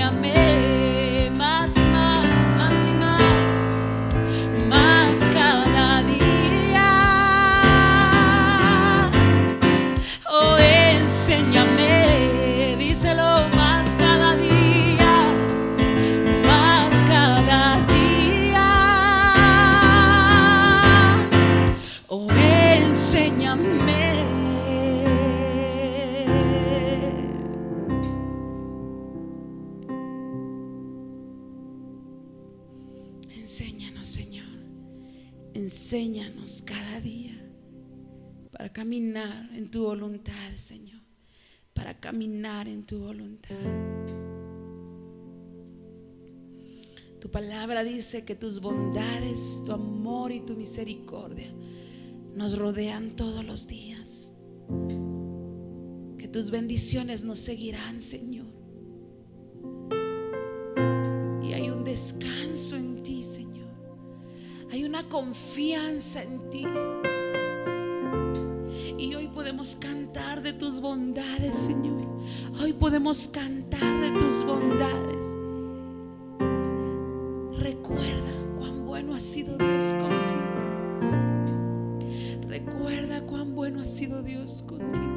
enséñame más y más, más y más, más cada día. Oh, enséñame, díselo, más cada día, más cada día. Oh, enséñame. Enséñanos, Señor, enséñanos cada día para caminar en tu voluntad, Señor, para caminar en tu voluntad. Tu palabra dice que tus bondades, tu amor y tu misericordia nos rodean todos los días, que tus bendiciones nos seguirán, Señor. Y hay un descanso en ti, Señor. Hay una confianza en ti. Y hoy podemos cantar de tus bondades, Señor. Hoy podemos cantar de tus bondades. Recuerda cuán bueno ha sido Dios contigo. Recuerda cuán bueno ha sido Dios contigo.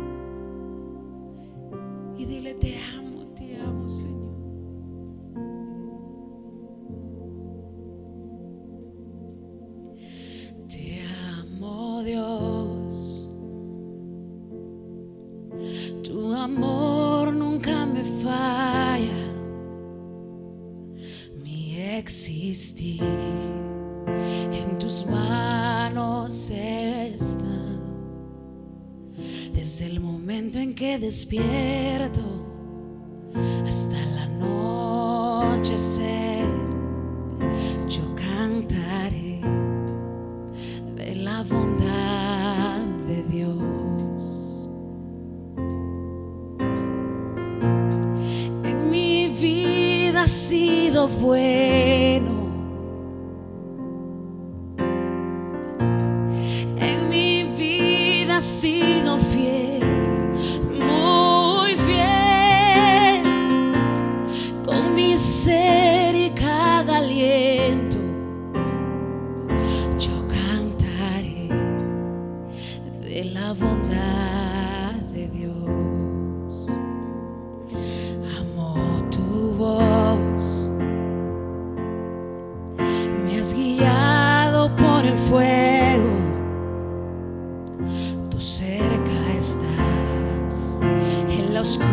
Y dile: te amo, Señor. Te amo, Dios. Tu amor nunca me falla. Mi existir en tus manos está. Desde el momento en que despierto hasta el anochecer, yo cantaré de la bondad de Dios. En mi vida ha sido bueno. En mi vida ha sido fiel, muy fiel. Con mi ser y cada aliento yo cantaré de la bondad de Dios. Amo tu voz, me has guiado por el fuego. Tú cerca estás en la oscuridad.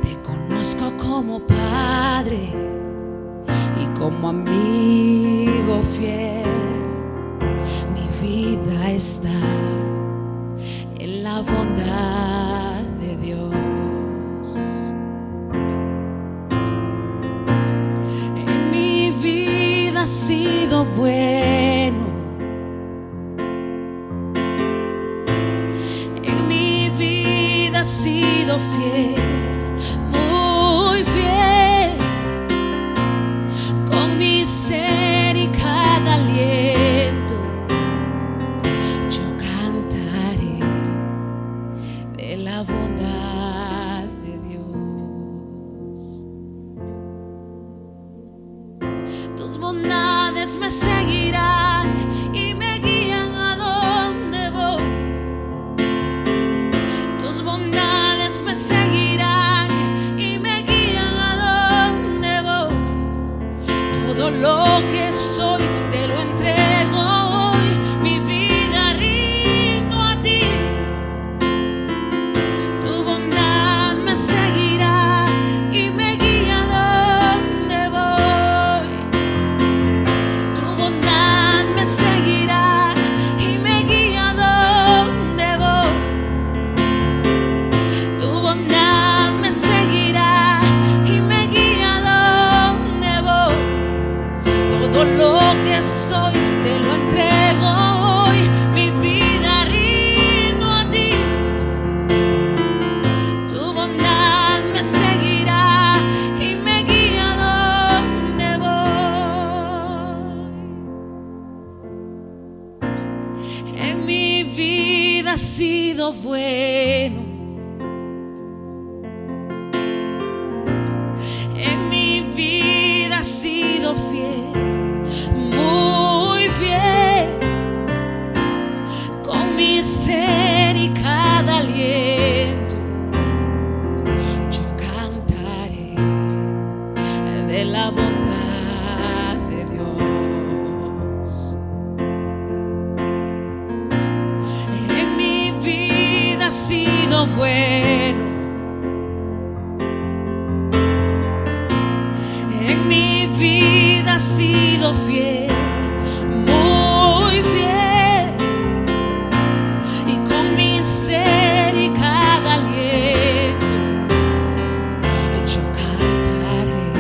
Te conozco como Padre y como amigo fiel. Mi vida está en la bondad de Dios. En mi vida ha sido bueno. En mi vida ha sido fiel, muy fiel. Con mi ser y cada aliento yo cantaré de la bondad de Dios. Tus bondades me seguirán y me guían a donde voy. Tus bondades me seguirán y me guían a donde voy. Todo lo que soy te lo entrego hoy. Mi vida rindo a ti. Tu sido bueno. En mi vida has sido fiel, muy fiel. Y con mi ser y cada aliento yo cantaré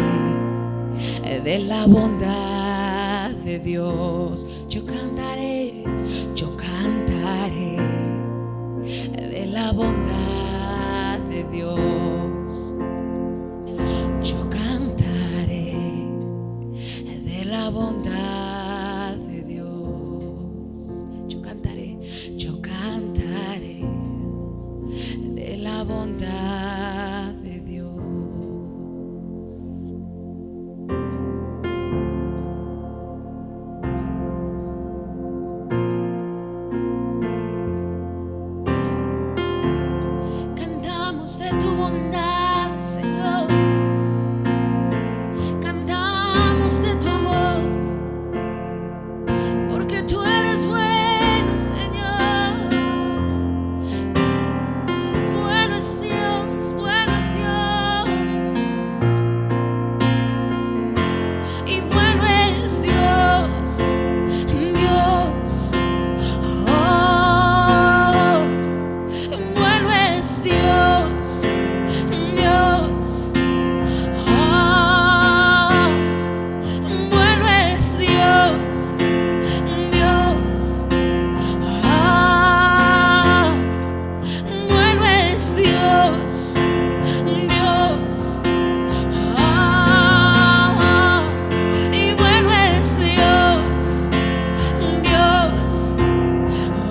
de la bondad de Dios. Yo cantaré de la bondad de Dios. Yo cantaré de la bondad de Dios. Yo cantaré de la bondad de Dios. Cantamos de tu bondad, Señor. Cantamos de tu amor, porque tú eres bueno, Señor. Bueno es Dios, bueno es Dios. Y bueno es Dios, Dios. Oh, bueno es Dios, Dios. Oh, bueno es Dios, Dios. Ah, bueno es Dios, Dios. Ah, y bueno es Dios, Dios.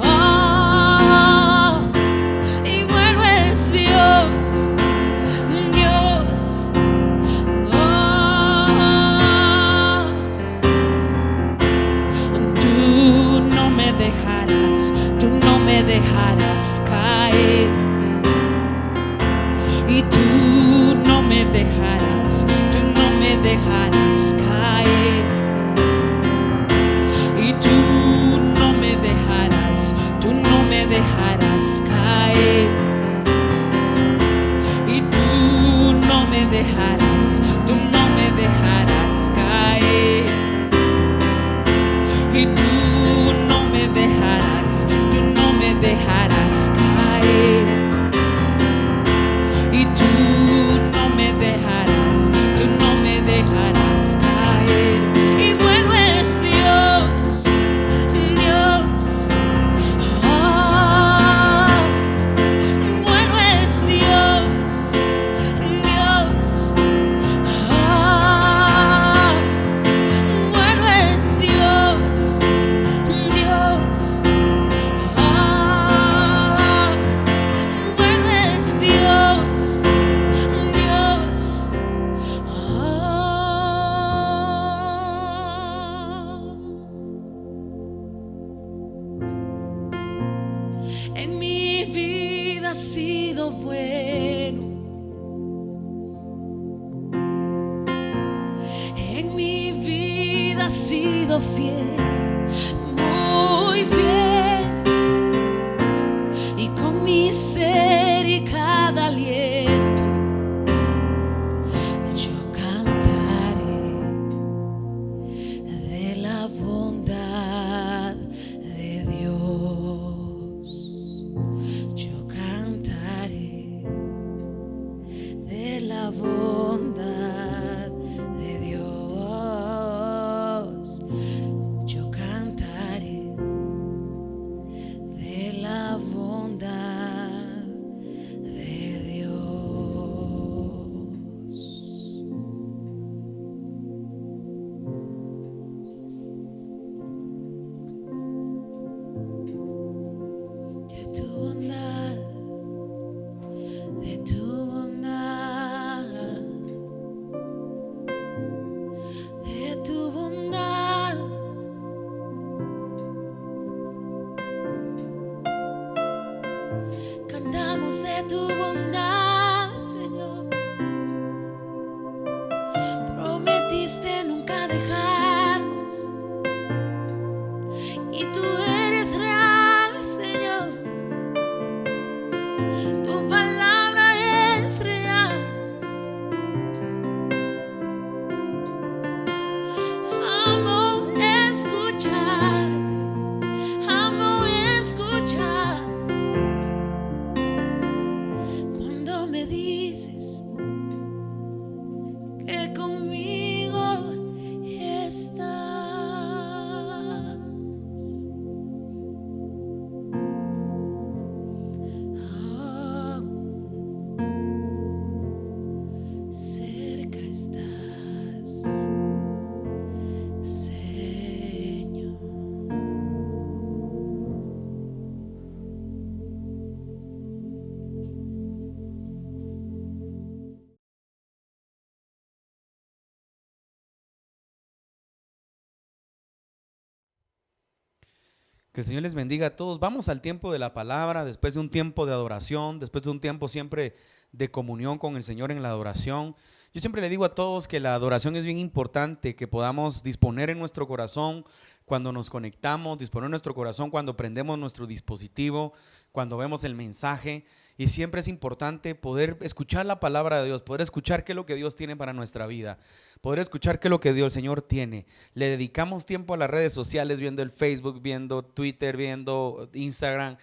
Ah, y bueno es Dios, Dios. Ah, tú no me dejarás caer, y tú no me dejarás caer, y tú no me dejarás caer, y tú no me dejarás caer, y tú no me dejarás caer, y tú no me dejarás caer. Y bueno es Dios, Dios. Ah, bueno es Dios, Dios. Ah, bueno es Dios, Dios. Ah, bueno es Dios, Dios. En mi vida has sido bueno. En mi vida has sido fiel, muy fiel. Y con mi ser y cada aliento yo cantaré de la bondad de Dios. Yo cantaré de la bondad de Dios. Yo cantaré de la bondad de Dios. De tu bondad, de tu bondad, de tu bondad. Cantamos de tu bondad, Señor. Prometiste nunca dejarnos, y tú eres real, Señor. Tu palabra es real. Amo escucharte, amo escuchar cuando me dices que conmigo estás. Oh, cerca estás, Señor. Que el Señor les bendiga a todos. Vamos al tiempo de la palabra, después de un tiempo de adoración, después de un tiempo siempre de comunión con el Señor en la adoración. Yo siempre le digo a todos que la adoración es bien importante, que podamos disponer en nuestro corazón cuando nos conectamos, disponer en nuestro corazón cuando prendemos nuestro dispositivo, cuando vemos el mensaje. Y siempre es importante poder escuchar la palabra de Dios, poder escuchar qué es lo que Dios tiene para nuestra vida, poder escuchar qué es lo que Dios, el Señor, tiene. Le dedicamos tiempo a las redes sociales, viendo el Facebook, viendo Twitter, viendo Instagram.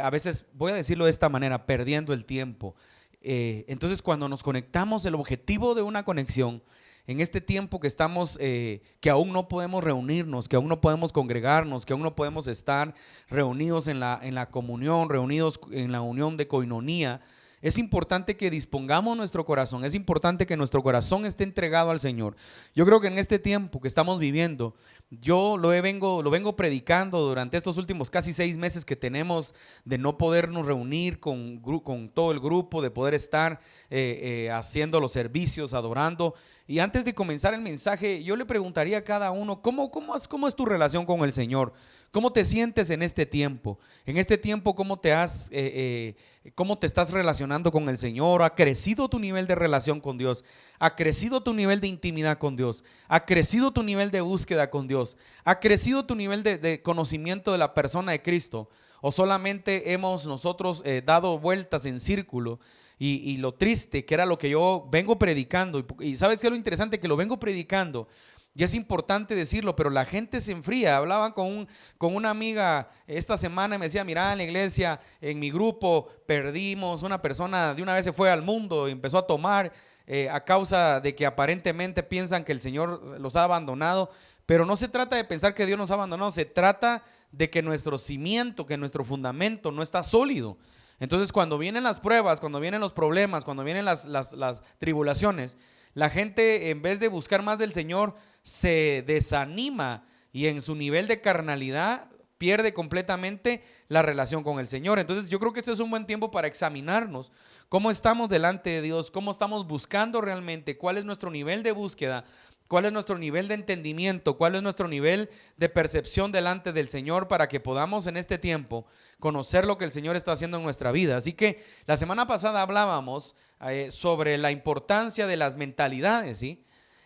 A veces, voy a decirlo de esta manera, perdiendo el tiempo. Entonces, cuando nos conectamos, el objetivo de una conexión en este tiempo que estamos, que aún no podemos reunirnos, que aún no podemos congregarnos, que aún no podemos estar reunidos en la comunión, reunidos en la unión de coinonía, es importante que dispongamos nuestro corazón, es importante que nuestro corazón esté entregado al Señor. Yo creo que en este tiempo que estamos viviendo, yo lo vengo predicando durante estos últimos casi 6 meses que tenemos de no podernos reunir con todo el grupo, de poder estar haciendo los servicios, adorando. Y antes de comenzar el mensaje, yo le preguntaría a cada uno, ¿cómo es tu relación con el Señor? ¿Cómo te sientes en este tiempo? En este tiempo, ¿cómo te estás relacionando con el Señor? ¿Ha crecido tu nivel de relación con Dios? ¿Ha crecido tu nivel de intimidad con Dios? ¿Ha crecido tu nivel de búsqueda con Dios? ¿Ha crecido tu nivel de conocimiento de la persona de Cristo? ¿O solamente hemos nosotros dado vueltas en círculo? Y lo triste, que era lo que yo vengo predicando, y ¿sabes qué es lo interesante? Que lo vengo predicando, y es importante decirlo, pero la gente se enfría. Hablaban con una amiga esta semana y me decía, mira, en la iglesia, en mi grupo, perdimos, una persona de una vez se fue al mundo y empezó a tomar a causa de que aparentemente piensan que el Señor los ha abandonado, pero no se trata de pensar que Dios nos ha abandonado, se trata de que nuestro cimiento, que nuestro fundamento no está sólido. Entonces, cuando vienen las pruebas, cuando vienen los problemas, cuando vienen las tribulaciones, la gente, en vez de buscar más del Señor, se desanima y en su nivel de carnalidad pierde completamente la relación con el Señor. Entonces, yo creo que este es un buen tiempo para examinarnos cómo estamos delante de Dios, cómo estamos buscando realmente, cuál es nuestro nivel de búsqueda, cuál es nuestro nivel de entendimiento, cuál es nuestro nivel de percepción delante del Señor, para que podamos en este tiempo conocer lo que el Señor está haciendo en nuestra vida. Así que la semana pasada hablábamos sobre la importancia de las mentalidades, ¿sí?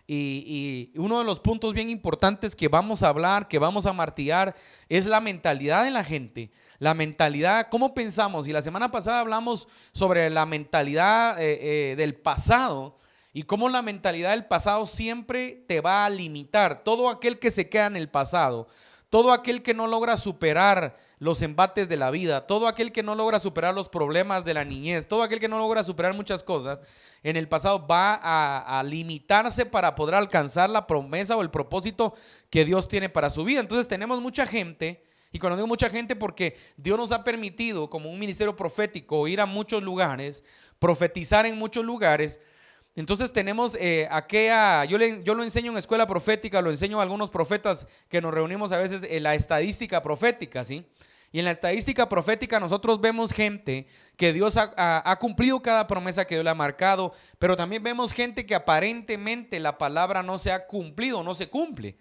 Y uno de los puntos bien importantes que vamos a hablar, que vamos a martillar, es la mentalidad de la gente. La mentalidad, ¿cómo pensamos? Y la semana pasada hablamos sobre la mentalidad del pasado, y cómo la mentalidad del pasado siempre te va a limitar. Todo aquel que se queda en el pasado, todo aquel que no logra superar los embates de la vida, todo aquel que no logra superar los problemas de la niñez, todo aquel que no logra superar muchas cosas en el pasado, va a limitarse para poder alcanzar la promesa o el propósito que Dios tiene para su vida. Entonces tenemos mucha gente, y cuando digo mucha gente, porque Dios nos ha permitido como un ministerio profético ir a muchos lugares, profetizar en muchos lugares. Entonces tenemos yo lo enseño en escuela profética, lo enseño a algunos profetas que nos reunimos a veces en la estadística profética, ¿sí? Y en la estadística profética nosotros vemos gente que Dios ha cumplido cada promesa que Dios le ha marcado, pero también vemos gente que aparentemente la palabra no se ha cumplido, no se cumple.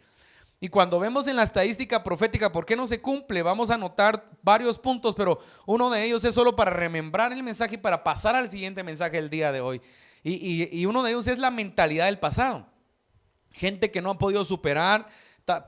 Y cuando vemos en la estadística profética por qué no se cumple, vamos a notar varios puntos, pero uno de ellos es solo para remembrar el mensaje y para pasar al siguiente mensaje del día de hoy. Y uno de ellos es la mentalidad del pasado. Gente que no ha podido superar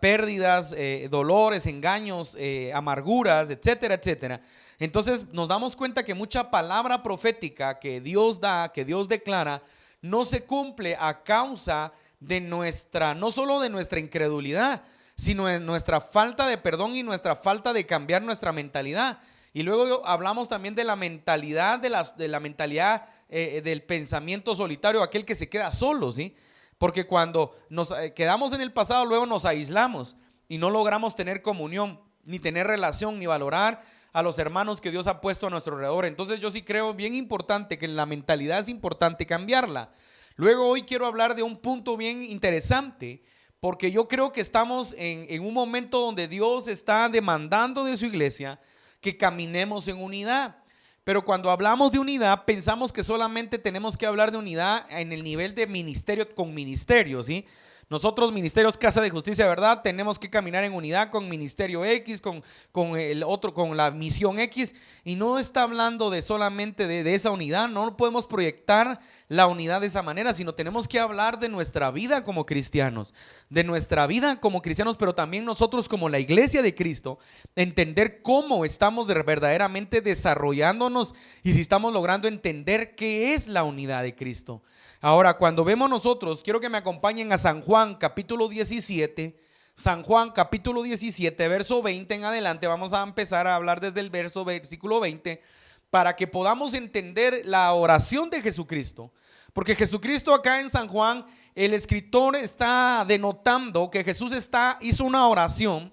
pérdidas, dolores, engaños, amarguras, etcétera, etcétera. Entonces nos damos cuenta que mucha palabra profética que Dios da, que Dios declara, no se cumple a causa de no solo de nuestra incredulidad, sino de nuestra falta de perdón y nuestra falta de cambiar nuestra mentalidad. Y luego hablamos también de la mentalidad, de la mentalidad del pensamiento solitario, aquel que se queda solo, ¿sí? Porque cuando nos quedamos en el pasado, luego nos aislamos y no logramos tener comunión, ni tener relación, ni valorar a los hermanos que Dios ha puesto a nuestro alrededor. Entonces yo sí creo bien importante que la mentalidad es importante cambiarla. Luego hoy quiero hablar de un punto bien interesante, porque yo creo que estamos en un momento donde Dios está demandando de su iglesia que caminemos en unidad. Pero cuando hablamos de unidad, pensamos que solamente tenemos que hablar de unidad en el nivel de ministerio con ministerio, ¿sí? Nosotros, Ministerios Casa de Justicia, ¿verdad? Tenemos que caminar en unidad con Ministerio X, con el otro, con la Misión X. Y no está hablando de solamente de esa unidad. No podemos proyectar la unidad de esa manera, sino tenemos que hablar de nuestra vida como cristianos. De nuestra vida como cristianos, pero también nosotros como la iglesia de Cristo. Entender cómo estamos verdaderamente desarrollándonos y si estamos logrando entender qué es la unidad de Cristo. Ahora, cuando vemos nosotros, quiero que me acompañen a San Juan capítulo 17, San Juan capítulo 17, verso 20 en adelante. Vamos a empezar a hablar desde el versículo 20, para que podamos entender la oración de Jesucristo. Porque Jesucristo acá en San Juan, el escritor está denotando que Jesús hizo una oración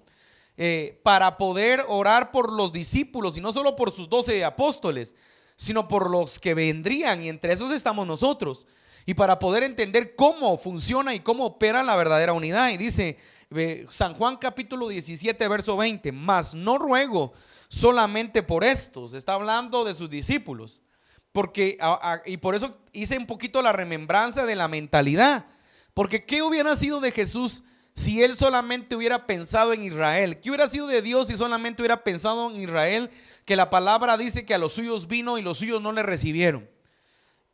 para poder orar por los discípulos, y no solo por sus 12 apóstoles, sino por los que vendrían, y entre esos estamos nosotros. Y para poder entender cómo funciona y cómo opera la verdadera unidad. Y dice San Juan capítulo 17 verso 20, mas no ruego solamente por estos. Está hablando de sus discípulos, porque y por eso hice un poquito la remembranza de la mentalidad. Porque ¿qué hubiera sido de Jesús si él solamente hubiera pensado en Israel? ¿Qué hubiera sido de Dios si solamente hubiera pensado en Israel? Que la palabra dice que a los suyos vino y los suyos no le recibieron.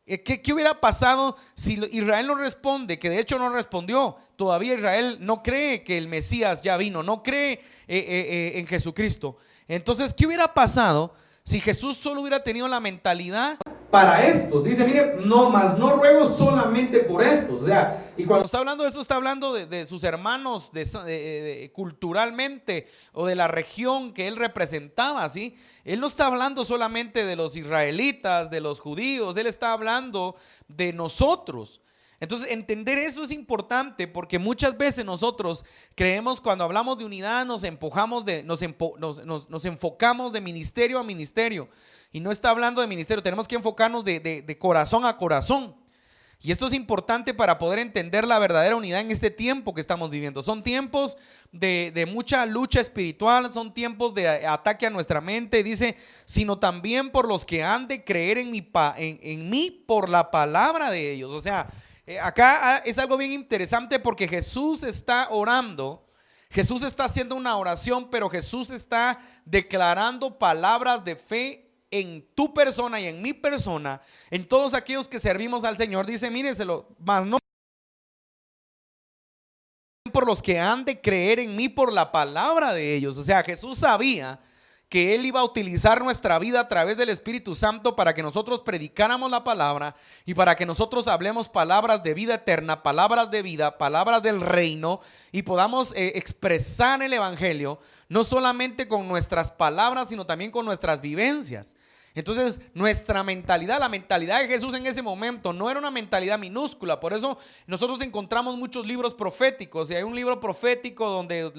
¿Qué hubiera pasado si Israel no responde? Que de hecho no respondió. Todavía Israel no cree que el Mesías ya vino, no cree en Jesucristo. Entonces, ¿qué hubiera pasado si Jesús solo hubiera tenido la mentalidad para estos? Dice, mire, no ruego solamente por estos. O sea, y cuando está hablando de eso, está hablando de sus hermanos culturalmente, o de la región que él representaba, ¿sí? Él no está hablando solamente de los israelitas, de los judíos, él está hablando de nosotros. Entonces, entender eso es importante, porque muchas veces nosotros creemos, cuando hablamos de unidad, nos enfocamos de ministerio a ministerio. Y no está hablando de ministerio, tenemos que enfocarnos de corazón a corazón. Y esto es importante para poder entender la verdadera unidad en este tiempo que estamos viviendo. Son tiempos de mucha lucha espiritual, son tiempos de ataque a nuestra mente. Dice, sino también por los que han de creer en mí por la palabra de ellos. O sea, acá es algo bien interesante, porque Jesús está orando. Jesús está haciendo una oración, pero Jesús está declarando palabras de fe en tu persona y en mi persona, en todos aquellos que servimos al Señor. Dice, mírenselo, más no por los que han de creer en mí por la palabra de ellos. O sea, Jesús sabía que Él iba a utilizar nuestra vida a través del Espíritu Santo para que nosotros predicáramos la palabra y para que nosotros hablemos palabras de vida eterna, palabras de vida, palabras del reino, y podamos expresar el Evangelio, no solamente con nuestras palabras, sino también con nuestras vivencias. Entonces, nuestra mentalidad, la mentalidad de Jesús en ese momento no era una mentalidad minúscula. Por eso nosotros encontramos muchos libros proféticos, y hay un libro profético donde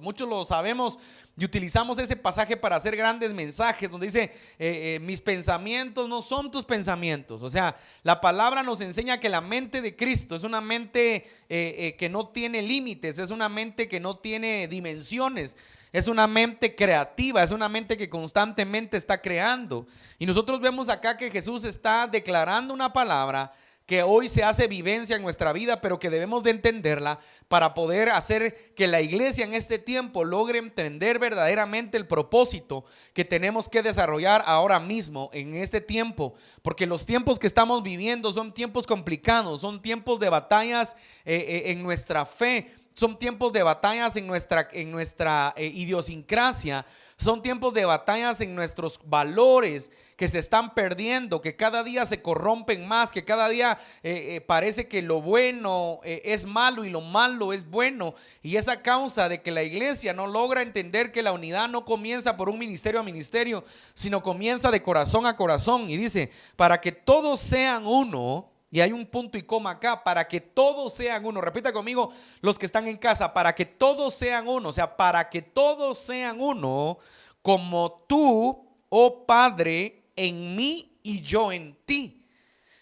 muchos lo sabemos y utilizamos ese pasaje para hacer grandes mensajes, donde dice, mis pensamientos no son tus pensamientos. O sea, la palabra nos enseña que la mente de Cristo es una mente que no tiene límites, es una mente que no tiene dimensiones. Es una mente creativa, es una mente que constantemente está creando. Y nosotros vemos acá que Jesús está declarando una palabra que hoy se hace vivencia en nuestra vida, pero que debemos de entenderla para poder hacer que la iglesia en este tiempo logre entender verdaderamente el propósito que tenemos que desarrollar ahora mismo en este tiempo. Porque los tiempos que estamos viviendo son tiempos complicados, son tiempos de batallas en nuestra fe, son tiempos de batallas en nuestra idiosincrasia, son tiempos de batallas en nuestros valores que se están perdiendo, que cada día se corrompen más, que cada día parece que lo bueno es malo y lo malo es bueno, y es a causa de que la iglesia no logra entender que la unidad no comienza por un ministerio a ministerio, sino comienza de corazón a corazón, y dice, para que todos sean uno. Y hay un punto y coma acá, para que todos sean uno. Repita conmigo los que están en casa, para que todos sean uno. O sea, para que todos sean uno, como tú, oh Padre, en mí y yo en ti.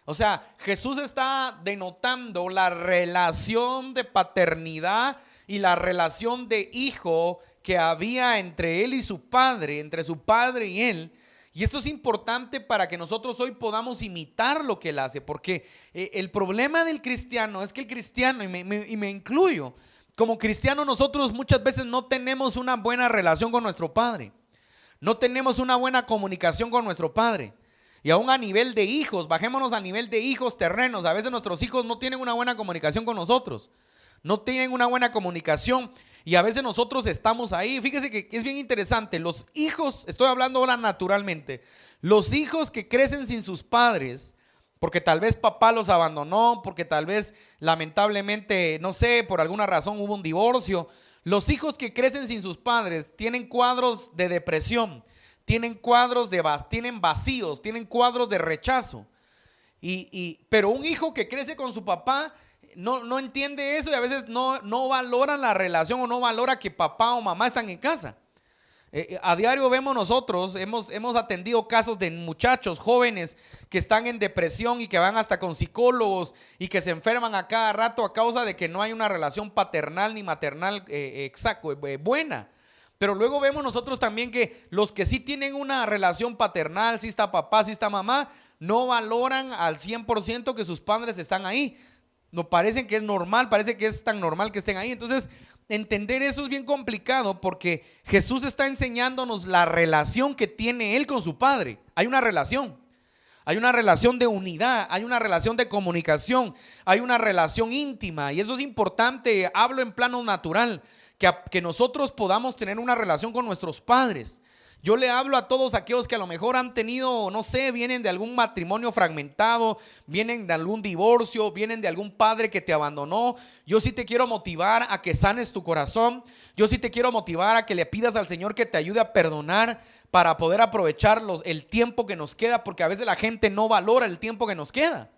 O sea, Jesús está denotando la relación de paternidad y la relación de hijo que había entre él y su padre, entre su padre y él. Y esto es importante para que nosotros hoy podamos imitar lo que él hace, porque el problema del cristiano es que el cristiano, y me incluyo, como cristiano nosotros muchas veces no tenemos una buena relación con nuestro padre, no tenemos una buena comunicación con nuestro padre. Y aún a nivel de hijos, bajémonos a nivel de hijos terrenos, a veces nuestros hijos no tienen una buena comunicación con nosotros, no tienen una buena comunicación. Y a veces nosotros estamos ahí. Fíjese que es bien interesante. Los hijos, estoy hablando ahora naturalmente, los hijos que crecen sin sus padres, porque tal vez papá los abandonó, porque tal vez lamentablemente, no sé, por alguna razón hubo un divorcio. Los hijos que crecen sin sus padres tienen cuadros de depresión, tienen tienen vacíos, tienen cuadros de rechazo. Pero un hijo que crece con su papá no entiende eso, y a veces no valora la relación, o no valora que papá o mamá están en casa. A diario vemos nosotros, hemos atendido casos de muchachos jóvenes que están en depresión y que van hasta con psicólogos y que se enferman a cada rato a causa de que no hay una relación paternal ni maternal buena. Pero luego vemos nosotros también que los que sí tienen una relación paternal, sí está papá, sí está mamá, no valoran al 100% que sus padres están ahí. No parece que es normal, parece que es tan normal que estén ahí. Entonces, entender eso es bien complicado, porque Jesús está enseñándonos la relación que tiene él con su Padre. Hay una relación de unidad, hay una relación de comunicación, hay una relación íntima, y eso es importante. Hablo en plano natural, que nosotros podamos tener una relación con nuestros padres. Yo le hablo a todos aquellos que a lo mejor han tenido, no sé, vienen de algún matrimonio fragmentado, vienen de algún divorcio, vienen de algún padre que te abandonó. Yo sí te quiero motivar a que sanes tu corazón. Yo sí te quiero motivar a que le pidas al Señor que te ayude a perdonar para poder aprovechar el tiempo que nos queda, porque a veces la gente no valora el tiempo que nos queda.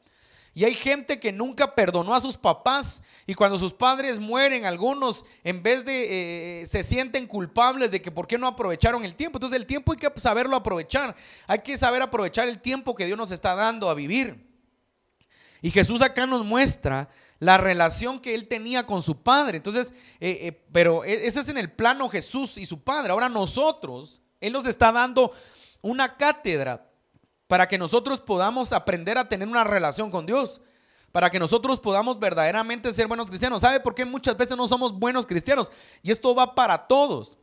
Y hay gente que nunca perdonó a sus papás, y cuando sus padres mueren, algunos en vez de se sienten culpables de que por qué no aprovecharon el tiempo. Entonces el tiempo hay que saberlo aprovechar, hay que saber aprovechar el tiempo que Dios nos está dando a vivir. Y Jesús acá nos muestra la relación que él tenía con su Padre. Entonces, pero ese es en el plano Jesús y su Padre. Ahora nosotros, él nos está dando una cátedra para que nosotros podamos aprender a tener una relación con Dios, para que nosotros podamos verdaderamente ser buenos cristianos. ¿Sabe por qué muchas veces no somos buenos cristianos? Y esto va para todos.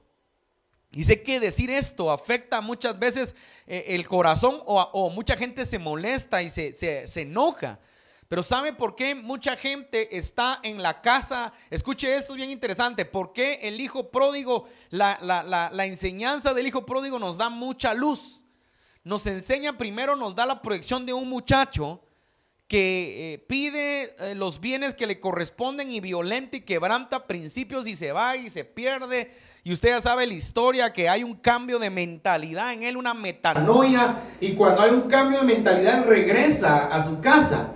Y sé que decir esto afecta muchas veces el corazón, o mucha gente se molesta y se enoja. Pero ¿sabe por qué mucha gente está en la casa? Escuche esto, es bien interesante. ¿Por qué el hijo pródigo, la enseñanza del hijo pródigo nos da mucha luz? Nos enseña primero, nos da la proyección de un muchacho que pide los bienes que le corresponden y violenta y quebranta principios y se va y se pierde. Y usted ya sabe la historia, que hay un cambio de mentalidad en él, una metanoia. Y cuando hay un cambio de mentalidad, él regresa a su casa.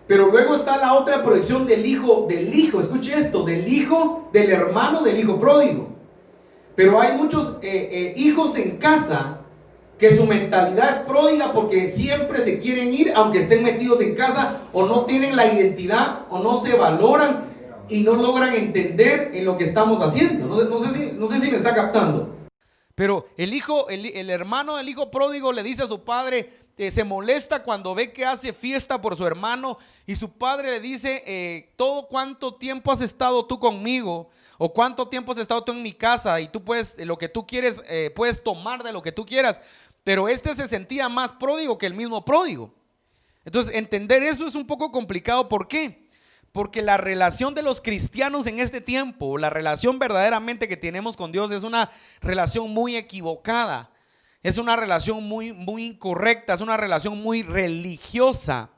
Pero luego está la otra proyección del hijo, escuche esto, del hermano del hijo pródigo. Pero hay muchos hijos en casa que su mentalidad es pródiga, porque siempre se quieren ir aunque estén metidos en casa, o no tienen la identidad, o no se valoran y no logran entender en lo que estamos haciendo. No sé si me está captando. Pero el hermano del hijo pródigo le dice a su padre, se molesta cuando ve que hace fiesta por su hermano, y su padre le dice, todo cuánto tiempo has estado tú conmigo, o cuánto tiempo has estado tú en mi casa, y tú puedes, lo que tú quieres, puedes tomar de lo que tú quieras. Pero este se sentía más pródigo que el mismo pródigo. Entonces entender eso es un poco complicado. ¿Por qué? Porque la relación de los cristianos en este tiempo, la relación verdaderamente que tenemos con Dios es una relación muy equivocada. Es una relación muy incorrecta, es una relación muy religiosa.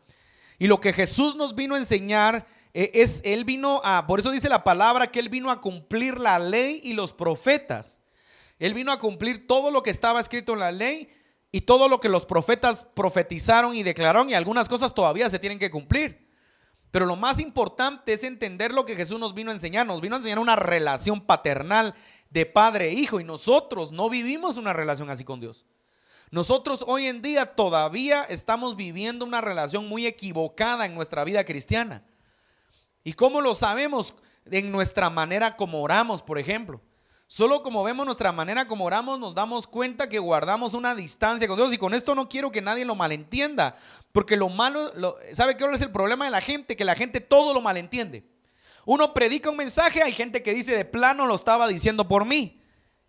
Y lo que Jesús nos vino a enseñar Él vino por eso dice la palabra que Él vino a cumplir la ley y los profetas. Él vino a cumplir todo lo que estaba escrito en la ley y todo lo que los profetas profetizaron y declararon, y algunas cosas todavía se tienen que cumplir. Pero lo más importante es entender lo que Jesús nos vino a enseñar. Nos vino a enseñar una relación paternal de padre e hijo, y nosotros no vivimos una relación así con Dios. Nosotros hoy en día todavía estamos viviendo una relación muy equivocada en nuestra vida cristiana. ¿Y cómo lo sabemos? En nuestra manera como oramos, por ejemplo. Solo como vemos nuestra manera como oramos, nos damos cuenta que guardamos una distancia con Dios. Y con esto no quiero que nadie lo malentienda, porque lo malo, ¿sabe qué es el problema de la gente? Que la gente todo lo malentiende. Uno predica un mensaje, hay gente que dice de plano lo estaba diciendo por mí,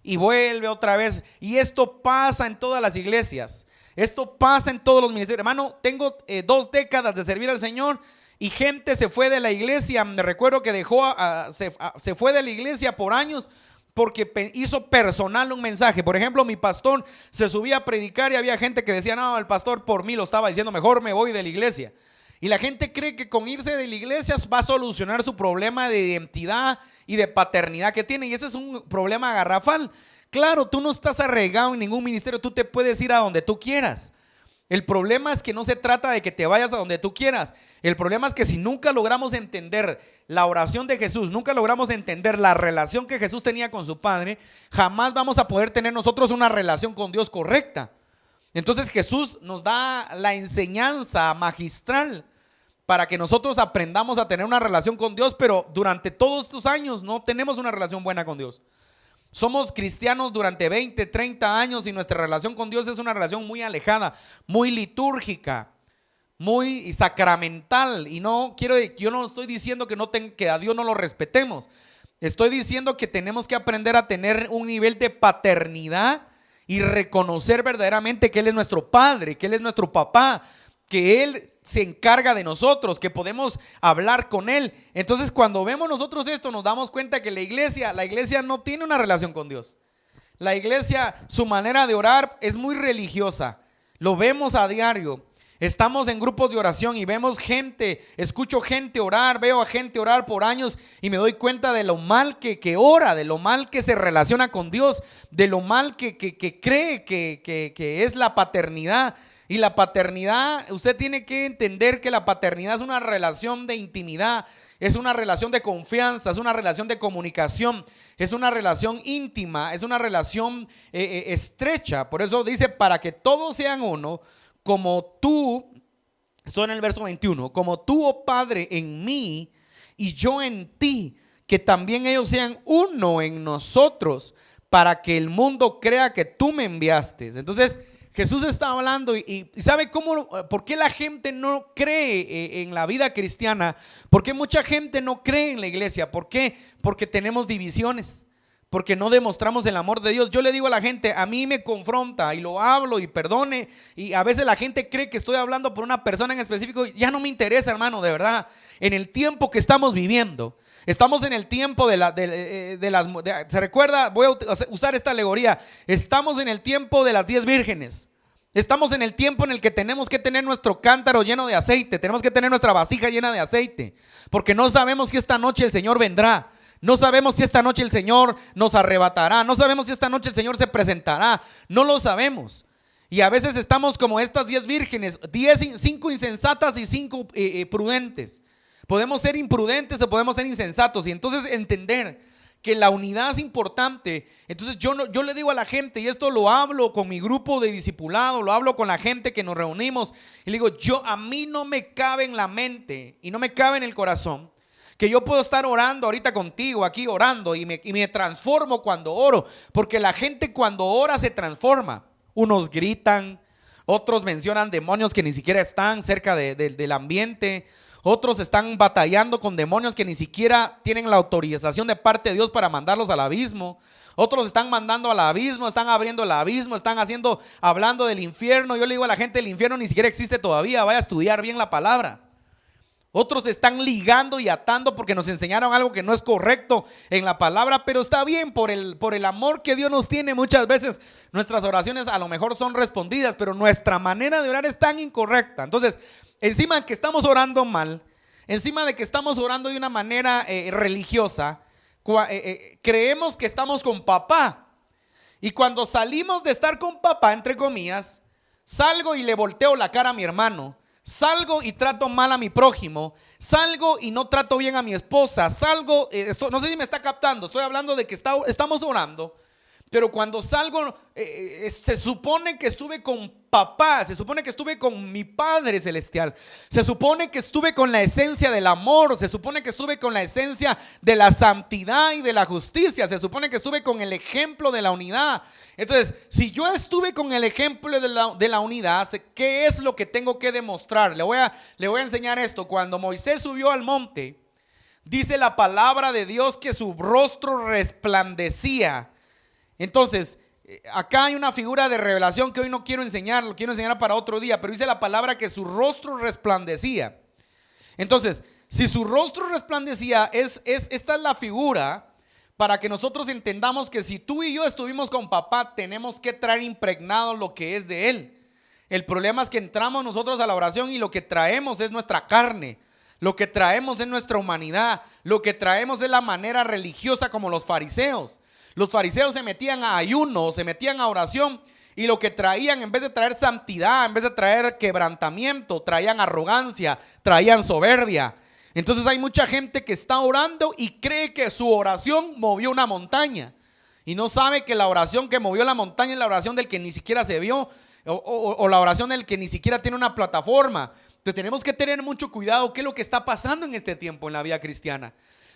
y vuelve otra vez. Y esto pasa en todas las iglesias, esto pasa en todos los ministerios. Hermano, tengo 2 décadas de servir al Señor, y gente se fue de la iglesia. Me recuerdo que se fue de la iglesia por años porque hizo personal un mensaje. Por ejemplo, mi pastor se subía a predicar y había gente que decía, no, el pastor por mí lo estaba diciendo, mejor me voy de la iglesia. Y la gente cree que con irse de la iglesia va a solucionar su problema de identidad y de paternidad que tiene, y ese es un problema garrafal. Claro, tú no estás arraigado en ningún ministerio, tú te puedes ir a donde tú quieras. El problema es que no se trata de que te vayas a donde tú quieras. El problema es que si nunca logramos entender la oración de Jesús, nunca logramos entender la relación que Jesús tenía con su Padre, jamás vamos a poder tener nosotros una relación con Dios correcta. Entonces Jesús nos da la enseñanza magistral para que nosotros aprendamos a tener una relación con Dios, pero durante todos estos años no tenemos una relación buena con Dios. Somos cristianos durante 20, 30 años y nuestra relación con Dios es una relación muy alejada, muy litúrgica, muy sacramental. Y yo no estoy diciendo que a Dios no lo respetemos. Estoy diciendo que tenemos que aprender a tener un nivel de paternidad y reconocer verdaderamente que Él es nuestro Padre, que Él es nuestro papá, que Él se encarga de nosotros, que podemos hablar con Él. Entonces, cuando vemos nosotros esto, nos damos cuenta que la iglesia no tiene una relación con Dios. La iglesia, su manera de orar es muy religiosa. Lo vemos a diario. Estamos en grupos de oración y vemos escucho gente orar, veo a gente orar por años y me doy cuenta de lo mal que ora, de lo mal que se relaciona con Dios, de lo mal que cree que es la paternidad. Y la paternidad, usted tiene que entender que la paternidad es una relación de intimidad, es una relación de confianza, es una relación de comunicación, es una relación íntima, es una relación estrecha. Por eso dice, para que todos sean uno, como tú, estoy en el verso 21, como tú, oh Padre, en mí y yo en ti, que también ellos sean uno en nosotros, para que el mundo crea que tú me enviaste. Entonces, Jesús está hablando y ¿sabe por qué la gente no cree en la vida cristiana? ¿Por qué mucha gente no cree en la iglesia? ¿Por qué? Porque tenemos divisiones, porque no demostramos el amor de Dios. Yo le digo a la gente, a mí me confronta y lo hablo y perdone, y a veces la gente cree que estoy hablando por una persona en específico. Ya no me interesa, hermano, de verdad. En el tiempo que estamos viviendo, estamos en el tiempo se recuerda, voy a usar esta alegoría, estamos en el tiempo de las 10 vírgenes. Estamos en el tiempo en el que tenemos que tener nuestro cántaro lleno de aceite, tenemos que tener nuestra vasija llena de aceite, porque no sabemos si esta noche el Señor vendrá, no sabemos si esta noche el Señor nos arrebatará, no sabemos si esta noche el Señor se presentará, no lo sabemos. Y a veces estamos como estas 10 vírgenes, 5 insensatas y 5 prudentes. Podemos ser imprudentes o podemos ser insensatos, y entonces entender que la unidad es importante. Entonces yo le digo a la gente, y esto lo hablo con mi grupo de discipulado, lo hablo con la gente que nos reunimos, y le digo, a mí no me cabe en la mente y no me cabe en el corazón que yo puedo estar orando ahorita contigo aquí orando y me transformo cuando oro, porque la gente cuando ora se transforma. Unos gritan, otros mencionan demonios que ni siquiera están cerca del ambiente. Otros están batallando con demonios que ni siquiera tienen la autorización de parte de Dios para mandarlos al abismo. Otros están mandando al abismo, están abriendo el abismo, están hablando del infierno. Yo le digo a la gente, el infierno ni siquiera existe todavía, vaya a estudiar bien la palabra. Otros están ligando y atando porque nos enseñaron algo que no es correcto en la palabra, pero está bien, por el amor que Dios nos tiene. Muchas veces nuestras oraciones a lo mejor son respondidas, pero nuestra manera de orar es tan incorrecta. Entonces, encima de que estamos orando mal, encima de que estamos orando de una manera religiosa, creemos que estamos con papá. Y cuando salimos de estar con papá, entre comillas, salgo y le volteo la cara a mi hermano. Salgo y trato mal a mi prójimo, salgo y no trato bien a mi esposa, salgo, no sé si me está captando, estoy hablando de que estamos orando, pero cuando salgo, se supone que estuve con papá, se supone que estuve con mi Padre Celestial, se supone que estuve con la esencia del amor, se supone que estuve con la esencia de la santidad y de la justicia, se supone que estuve con el ejemplo de la unidad. Entonces, si yo estuve con el ejemplo de la unidad, ¿qué es lo que tengo que demostrar? Le voy a enseñar esto. Cuando Moisés subió al monte, dice la palabra de Dios que su rostro resplandecía. Entonces, acá hay una figura de revelación que hoy no quiero enseñar, lo quiero enseñar para otro día, pero dice la palabra que su rostro resplandecía. Entonces, si su rostro resplandecía, esta es la figura para que nosotros entendamos que si tú y yo estuvimos con papá, tenemos que traer impregnado lo que es de él. El problema es que entramos nosotros a la oración y lo que traemos es nuestra carne, lo que traemos es nuestra humanidad, lo que traemos es la manera religiosa como los fariseos. Los fariseos se metían a ayuno, se metían a oración y lo que traían, en vez de traer santidad, en vez de traer quebrantamiento, traían arrogancia, traían soberbia. Entonces hay mucha gente que está orando y cree que su oración movió una montaña y no sabe que la oración que movió la montaña es la oración del que ni siquiera se vio o la oración del que ni siquiera tiene una plataforma. Entonces tenemos que tener mucho cuidado qué es lo que está pasando en este tiempo en la vida cristiana.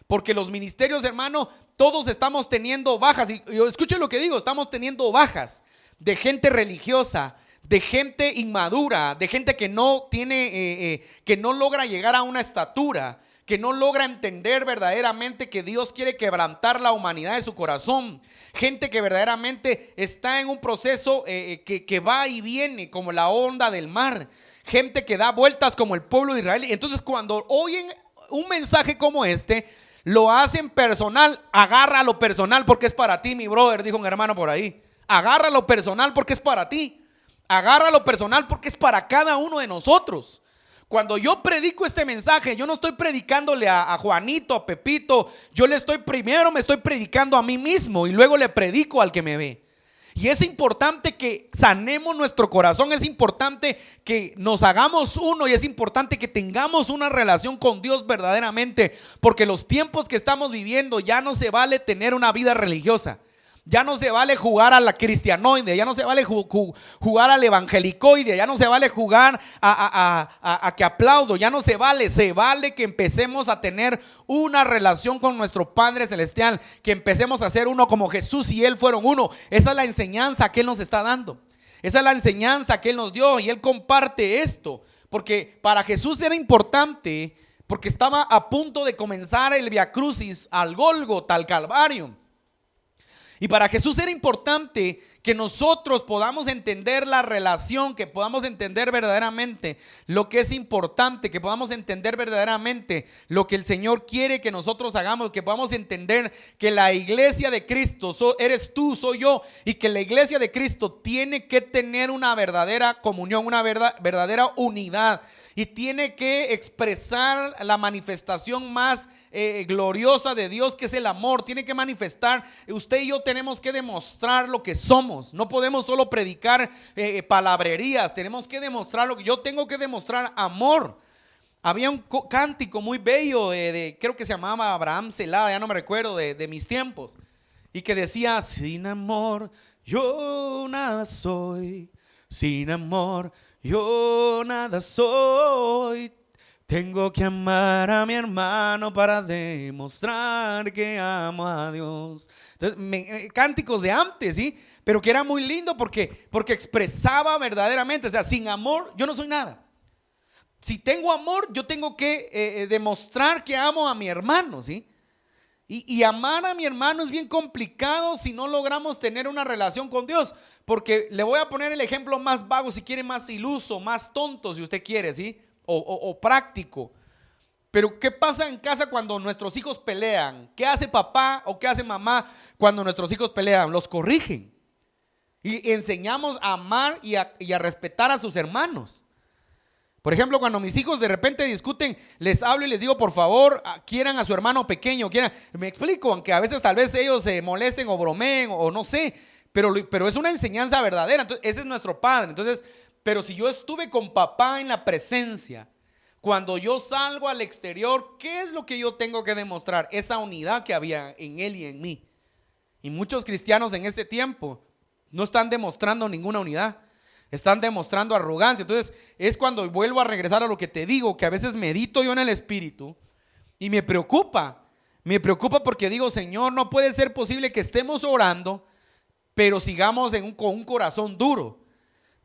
Porque los ministerios, hermano, todos estamos teniendo bajas. Y escuchen lo que digo, estamos teniendo bajas de gente religiosa, de gente inmadura, de gente que no tiene, que no logra llegar a una estatura, que no logra entender verdaderamente que Dios quiere quebrantar la humanidad de su corazón. Gente que verdaderamente está en un proceso que va y viene como la onda del mar. Gente que da vueltas como el pueblo de Israel. Entonces cuando oyen un mensaje como este, lo hacen personal. Agárralo personal porque es para ti, mi brother, dijo un hermano por ahí. Agárralo personal porque es para ti. Agárralo personal porque es para cada uno de nosotros. Cuando yo predico este mensaje, yo no estoy predicándole a Juanito, a Pepito. Yo me estoy predicando a mí mismo y luego le predico al que me ve. Y es importante que sanemos nuestro corazón, es importante que nos hagamos uno y es importante que tengamos una relación con Dios verdaderamente, porque los tiempos que estamos viviendo ya no se vale tener una vida religiosa. Ya no se vale jugar a la cristianoide, ya no se vale jugar al evangelicoide, ya no se vale jugar a que aplaudo, ya no se vale que empecemos a tener una relación con nuestro Padre Celestial, que empecemos a ser uno como Jesús y Él fueron uno. Esa es la enseñanza que Él nos está dando, esa es la enseñanza que Él nos dio y Él comparte esto, porque para Jesús era importante, porque estaba a punto de comenzar el Via Crucis al Gólgota, al Calvario. Y para Jesús era importante que nosotros podamos entender la relación, que podamos entender verdaderamente lo que es importante, que podamos entender verdaderamente lo que el Señor quiere que nosotros hagamos, que podamos entender que la iglesia de Cristo eres tú, soy yo, y que la iglesia de Cristo tiene que tener una verdadera comunión, una verdadera unidad, y tiene que expresar la manifestación más gloriosa de Dios, que es el amor. Tiene que manifestar. Usted y yo tenemos que demostrar lo que somos. No podemos solo predicar palabrerías. Tenemos que demostrar lo que yo tengo que demostrar: amor. Había un cántico muy bello creo que se llamaba Abraham Celada, ya no me recuerdo, de mis tiempos, y que decía: sin amor yo nada soy, sin amor yo nada soy. Tengo que amar a mi hermano para demostrar que amo a Dios. Entonces, cánticos de antes, ¿sí? Pero que era muy lindo porque expresaba verdaderamente. O sea, sin amor yo no soy nada. Si tengo amor, yo tengo que demostrar que amo a mi hermano, ¿sí? Y amar a mi hermano es bien complicado si no logramos tener una relación con Dios. Porque le voy a poner el ejemplo más vago, si quiere, más iluso, más tonto, si usted quiere, ¿sí? O práctico. Pero ¿qué pasa en casa cuando nuestros hijos pelean? ¿Qué hace papá o qué hace mamá cuando nuestros hijos pelean? Los corrigen. Y enseñamos a amar y a respetar a sus hermanos. Por ejemplo, cuando mis hijos de repente discuten, les hablo y les digo, por favor, quieran a su hermano pequeño, me explico, aunque a veces tal vez ellos se molesten o bromeen o no sé, pero es una enseñanza verdadera. Entonces, ese es nuestro padre. Entonces, pero si yo estuve con papá en la presencia, cuando yo salgo al exterior, ¿qué es lo que yo tengo que demostrar? Esa unidad que había en él y en mí. Y muchos cristianos en este tiempo no están demostrando ninguna unidad. Están demostrando arrogancia. Entonces es cuando vuelvo a regresar a lo que te digo, que a veces medito yo en el espíritu y me preocupa porque digo, Señor, no puede ser posible que estemos orando, pero sigamos con un corazón duro.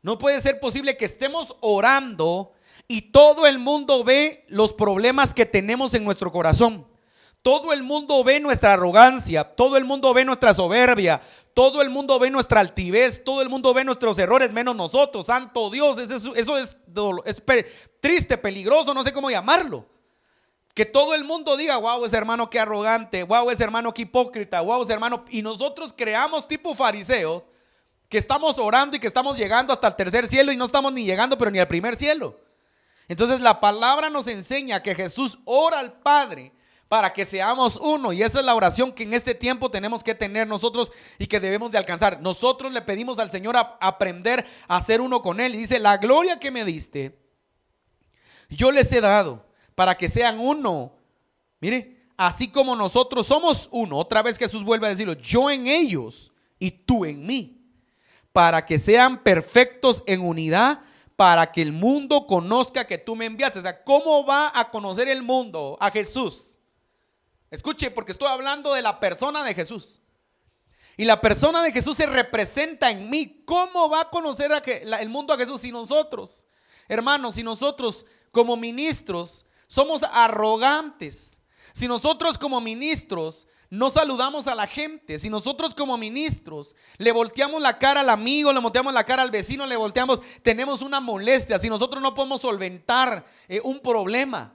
No puede ser posible que estemos orando y todo el mundo ve los problemas que tenemos en nuestro corazón. Todo el mundo ve nuestra arrogancia, todo el mundo ve nuestra soberbia, todo el mundo ve nuestra altivez, todo el mundo ve nuestros errores menos nosotros. Santo Dios, eso es triste, peligroso, no sé cómo llamarlo. Que todo el mundo diga, wow, ese hermano qué arrogante, wow, ese hermano qué hipócrita, wow, ese hermano. Y nosotros creamos tipo fariseos que estamos orando y que estamos llegando hasta el tercer cielo y no estamos ni llegando, pero ni al primer cielo. Entonces la palabra nos enseña que Jesús ora al Padre para que seamos uno, y esa es la oración que en este tiempo tenemos que tener nosotros y que debemos de alcanzar. Nosotros le pedimos al Señor aprender a ser uno con Él, y dice, la gloria que me diste, yo les he dado para que sean uno. Mire, así como nosotros somos uno, otra vez Jesús vuelve a decirlo, yo en ellos y tú en mí, para que sean perfectos en unidad, para que el mundo conozca que tú me enviaste. O sea, ¿cómo va a conocer el mundo a Jesús? Escuche, porque estoy hablando de la persona de Jesús. Y la persona de Jesús se representa en mí. ¿Cómo va a conocer el mundo a Jesús si nosotros, hermanos, si nosotros como ministros somos arrogantes? Si nosotros como ministros no saludamos a la gente, si nosotros como ministros le volteamos la cara al amigo, le volteamos la cara al vecino, tenemos una molestia, si nosotros no podemos solventar un problema.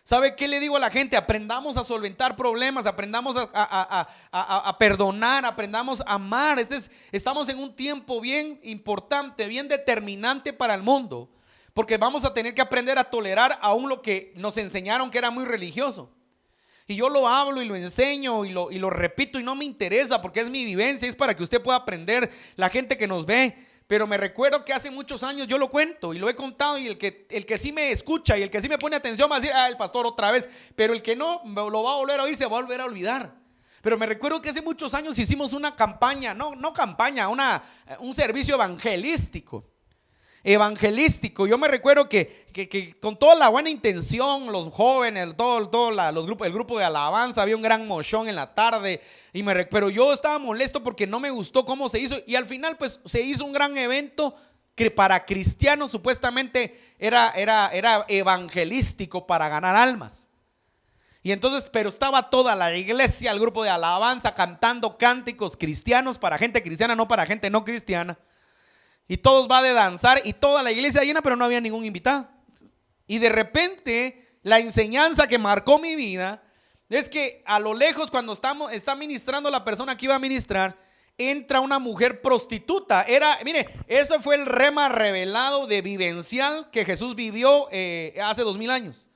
¿Sabe qué le digo a la gente? Aprendamos a solventar problemas, aprendamos a perdonar, aprendamos a amar. Estamos en un tiempo bien importante, bien determinante para el mundo, porque vamos a tener que aprender a tolerar aún lo que nos enseñaron que era muy religioso. Y yo lo hablo y lo enseño y lo repito y no me interesa porque es mi vivencia, es para que usted pueda aprender, la gente que nos ve. Pero me recuerdo que hace muchos años yo lo cuento y lo he contado, y el que sí me escucha y el que sí me pone atención va a decir, el pastor otra vez, pero el que no lo va a volver a oír, se va a volver a olvidar. Pero me recuerdo que hace muchos años hicimos una campaña, no campaña, un servicio evangelístico. Yo me recuerdo que con toda la buena intención, los jóvenes, el grupo de alabanza, había un gran mochón en la tarde, pero yo estaba molesto porque no me gustó cómo se hizo, y al final pues se hizo un gran evento que para cristianos supuestamente era evangelístico para ganar almas. Y entonces, pero estaba toda la iglesia, el grupo de alabanza cantando cánticos cristianos para gente cristiana, no para gente no cristiana. Y todos va de danzar y toda la iglesia llena, pero no había ningún invitado. Y de repente la enseñanza que marcó mi vida es que a lo lejos, cuando está ministrando la persona que iba a ministrar, entra una mujer prostituta. Mire, eso fue el rema revelado de vivencial que Jesús vivió hace 2000 años.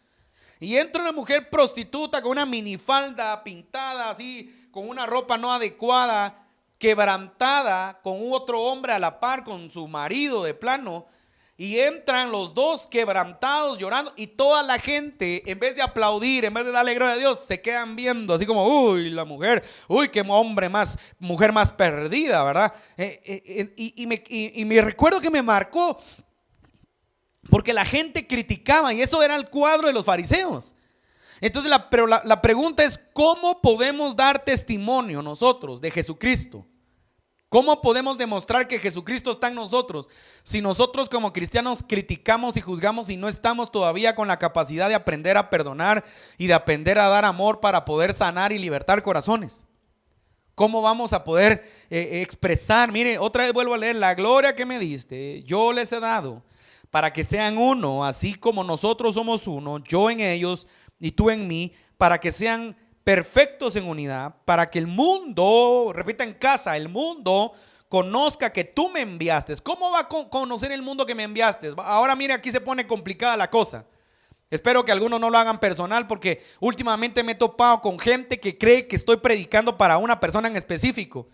Y entra una mujer prostituta con una minifalda pintada así, con una ropa no adecuada, quebrantada, con otro hombre a la par, con su marido de plano, y entran los dos quebrantados, llorando, y toda la gente, en vez de aplaudir, en vez de darle gloria a Dios, se quedan viendo así como, uy, la mujer, uy, qué mujer más perdida, ¿verdad? Y me recuerdo que me marcó, porque la gente criticaba, y eso era el cuadro de los fariseos. Entonces la pregunta es, ¿cómo podemos dar testimonio nosotros de Jesucristo? ¿Cómo podemos demostrar que Jesucristo está en nosotros si nosotros como cristianos criticamos y juzgamos y no estamos todavía con la capacidad de aprender a perdonar y de aprender a dar amor para poder sanar y libertar corazones? ¿Cómo vamos a poder expresar? Mire, otra vez vuelvo a leer, la gloria que me diste, yo les he dado para que sean uno, así como nosotros somos uno, yo en ellos, y tú en mí, para que sean perfectos en unidad, para que el mundo, repita en casa, el mundo conozca que tú me enviaste. ¿Cómo va a conocer el mundo que me enviaste? Ahora mire, aquí se pone complicada la cosa. Espero que algunos no lo hagan personal, porque últimamente me he topado con gente que cree que estoy predicando para una persona en específico.